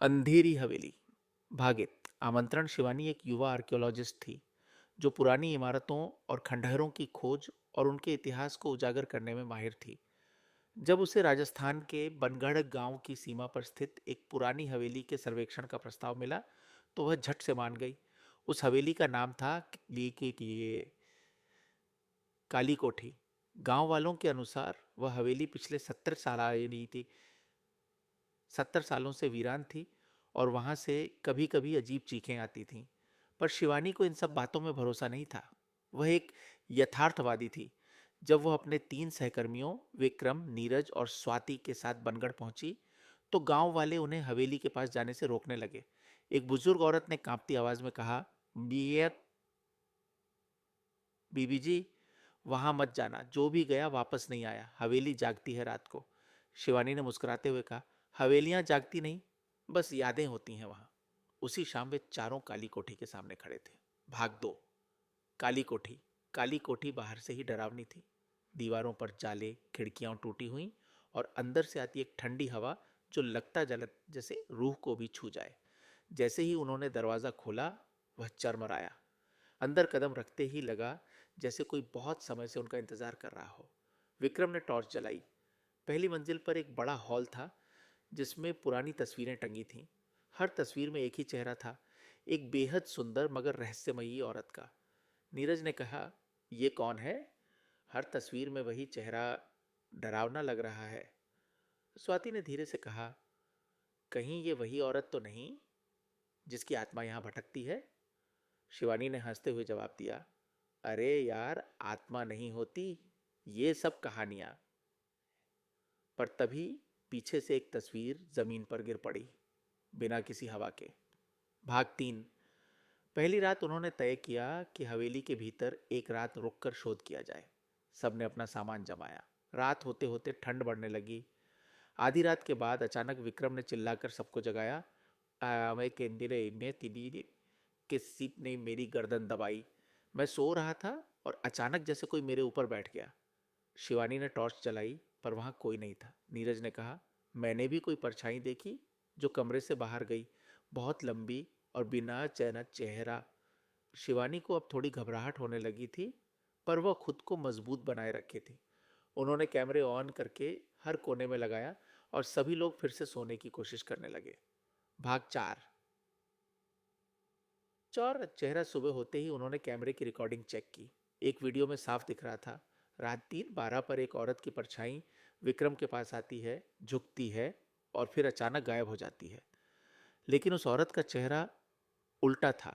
अंधेरी हवेली। भागित आमंत्रण। शिवानी एक युवा आर्कियोलॉजिस्ट थी जो पुरानी इमारतों और खंडहरों की खोज और उनके इतिहास को उजागर करने में माहिर थी। जब उसे राजस्थान के बनगढ़ गांव की सीमा पर स्थित एक पुरानी हवेली के सर्वेक्षण का प्रस्ताव मिला तो वह झट से मान गई। उस हवेली का नाम था काली कोठी। गांव वालों के अनुसार वह हवेली पिछले 70 सालों से वीरान थी और वहां से कभी कभी अजीब चीखें आती थीं। पर शिवानी को इन सब बातों में भरोसा नहीं था। वह एक यथार्थवादी थी। जब वह अपने 3 सहकर्मियों विक्रम, नीरज और स्वाति के साथ बनगढ़ पहुंची तो गांव वाले उन्हें हवेली के पास जाने से रोकने लगे। एक बुजुर्ग औरत ने कांपती आवाज में कहा, बीबी जी, वहां मत जाना। जो भी गया वापस नहीं आया। हवेली जागती है रात को। शिवानी ने मुस्कुराते हुए कहा, हवेलियां जागती नहीं, बस यादें होती हैं वहां। उसी शाम वे चारों काली कोठी के सामने खड़े थे। भाग दो। काली कोठी। काली कोठी बाहर से ही डरावनी थी। दीवारों पर जाले, खिड़कियां टूटी हुई और अंदर से आती एक ठंडी हवा जो लगता जलत जैसे रूह को भी छू जाए। जैसे ही उन्होंने दरवाजा खोला वह चरमराया। अंदर कदम रखते ही लगा जैसे कोई बहुत समय से उनका इंतजार कर रहा हो। विक्रम ने टॉर्च जलाई। पहली मंजिल पर एक बड़ा हॉल था जिसमें पुरानी तस्वीरें टंगी थीं। हर तस्वीर में एक ही चेहरा था, एक बेहद सुंदर मगर रहस्यमयी औरत का। नीरज ने कहा, ये कौन है? हर तस्वीर में वही चेहरा, डरावना लग रहा है। स्वाति ने धीरे से कहा, कहीं ये वही औरत तो नहीं जिसकी आत्मा यहाँ भटकती है? शिवानी ने हंसते हुए जवाब दिया, अरे यार, आत्मा नहीं होती, ये सब कहानियां। पर तभी पीछे से एक तस्वीर जमीन पर गिर पड़ी, बिना किसी हवा के। भाग 3। पहली रात उन्होंने तय किया कि हवेली के भीतर एक रात रुककर शोध किया जाए। सबने अपना सामान जमाया। रात होते होते ठंड बढ़ने लगी। आधी रात के बाद अचानक विक्रम ने चिल्लाकर सबको जगाया, मैं केंद्र ने तिली किसी ने मेरी गर्दन दबाई। मैं सो रहा था और अचानक जैसे कोई मेरे ऊपर बैठ गया। शिवानी ने टॉर्च जलाई पर वहां कोई नहीं था। नीरज ने कहा, मैंने भी कोई परछाई देखी जो कमरे से बाहर गई, बहुत लंबी और बिना चैना चेहरा। शिवानी को अब थोड़ी घबराहट होने लगी थी पर वह खुद को मजबूत बनाए रखे थी। उन्होंने कैमरे ऑन करके हर कोने में लगाया और सभी लोग फिर से सोने की कोशिश करने लगे। भाग 4। चौर चेहरा सुबह होते ही उन्होंने कैमरे की रिकॉर्डिंग चेक की। एक वीडियो में साफ दिख रहा था, रात 3:12 पर एक औरत की परछाई विक्रम के पास आती है, झुकती है और फिर अचानक गायब हो जाती है। लेकिन उस औरत का चेहरा उल्टा था।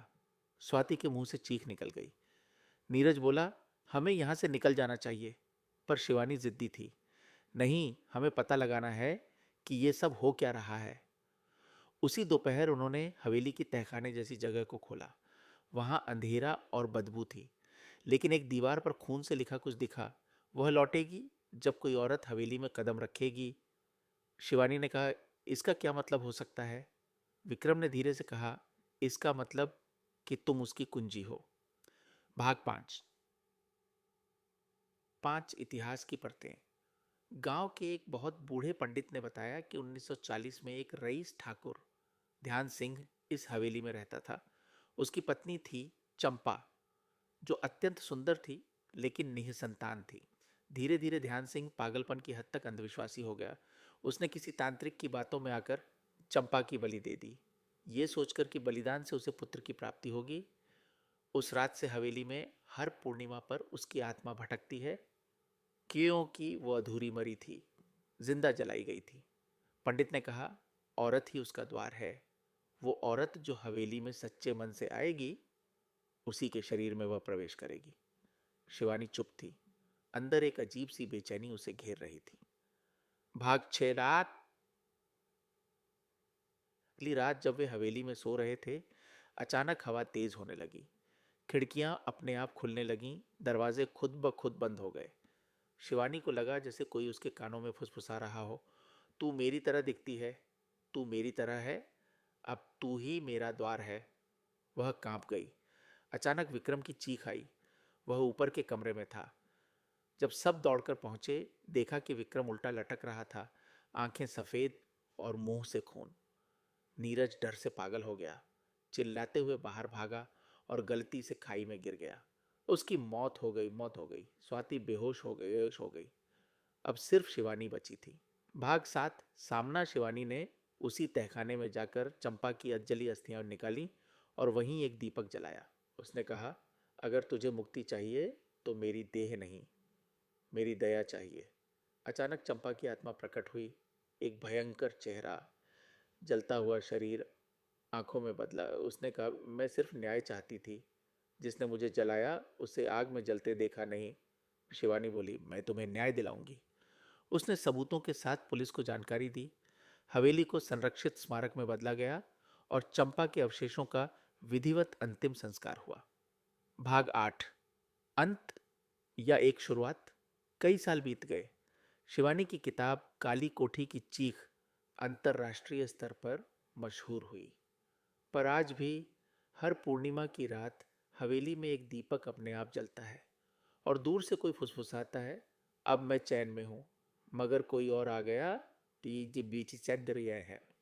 स्वाति के मुंह से चीख निकल गई। नीरज बोला, हमें यहां से निकल जाना चाहिए। पर शिवानी जिद्दी थी, नहीं, हमें पता लगाना है कि ये सब हो क्या रहा है। उसी दोपहर उन्होंने हवेली की तहखाने जैसी जगह को खोला। वहां अंधेरा और बदबू थी, लेकिन एक दीवार पर खून से लिखा कुछ दिखा, वह लौटेगी जब कोई औरत हवेली में कदम रखेगी। शिवानी ने कहा, इसका क्या मतलब हो सकता है? विक्रम ने धीरे से कहा, इसका मतलब कि तुम उसकी कुंजी हो। भाग 5। 5 इतिहास की परतें। गांव के एक बहुत बूढ़े पंडित ने बताया कि 1940 में एक रईस ठाकुर ध्यान सिंह इस हवेली में रहता था। उसकी पत्नी थी चंपा, जो अत्यंत सुंदर थी लेकिन निःसंतान थी। धीरे धीरे ध्यान सिंह पागलपन की हद तक अंधविश्वासी हो गया। उसने किसी तांत्रिक की बातों में आकर चंपा की बलि दे दी, ये सोचकर कि बलिदान से उसे पुत्र की प्राप्ति होगी। उस रात से हवेली में हर पूर्णिमा पर उसकी आत्मा भटकती है, क्योंकि वो अधूरी मरी थी, जिंदा जलाई गई थी। पंडित ने कहा, औरत ही उसका द्वार है। वो औरत जो हवेली में सच्चे मन से आएगी, उसी के शरीर में वह प्रवेश करेगी। शिवानी चुप थी। अंदर एक अजीब सी बेचैनी उसे घेर रही थी। भाग 6। रात। अगली रात जब वे हवेली में सो रहे थे, अचानक हवा तेज होने लगी। खिड़कियां अपने आप खुलने लगीं, दरवाजे खुद ब खुद बंद हो गए। शिवानी को लगा जैसे कोई उसके कानों में फुसफुसा रहा हो, तू मेरी तरह दिखती है, तू मेरी तरह है, अब तू ही मेरा द्वार है। वह कांप गई। अचानक विक्रम की चीख आई। वह ऊपर के कमरे में था। जब सब दौड़कर पहुंचे, देखा कि विक्रम उल्टा लटक रहा था, आंखें सफेद और मुंह से खून। नीरज डर से पागल हो गया, चिल्लाते हुए बाहर भागा और गलती से खाई में गिर गया। उसकी मौत हो गई, मौत हो गई। स्वाति बेहोश हो गई, बेहोश हो गई। अब सिर्फ शिवानी बची थी। भाग 7। सामना शिवानी ने उसी तहखाने में जाकर चंपा की अजली अस्थियां निकाली और वहीं एक दीपक जलाया। उसने कहा, अगर तुझे मुक्ति चाहिए तो मेरी देह नहीं, मेरी दया चाहिए। अचानक चंपा की आत्मा प्रकट हुई। एक भयंकर चेहरा, जलता हुआ शरीर, आंखों में बदला। उसने कहा, मैं सिर्फ न्याय चाहती थी। जिसने मुझे जलाया उसे आग में जलते देखा नहीं। शिवानी बोली, मैं तुम्हें न्याय दिलाऊंगी। उसने सबूतों के साथ पुलिस को जानकारी दी। हवेली को संरक्षित स्मारक में बदला गया और चंपा के अवशेषों का विधिवत अंतिम संस्कार हुआ। भाग 8। अंत या एक शुरुआत। कई साल बीत गए। शिवानी की किताब काली कोठी की चीख अंतरराष्ट्रीय स्तर पर मशहूर हुई। पर आज भी हर पूर्णिमा की रात हवेली में एक दीपक अपने आप जलता है और दूर से कोई फुसफुसाता है, अब मैं चैन में हूं, मगर कोई और आ गया, तो ये बीच चंद रहे हैं।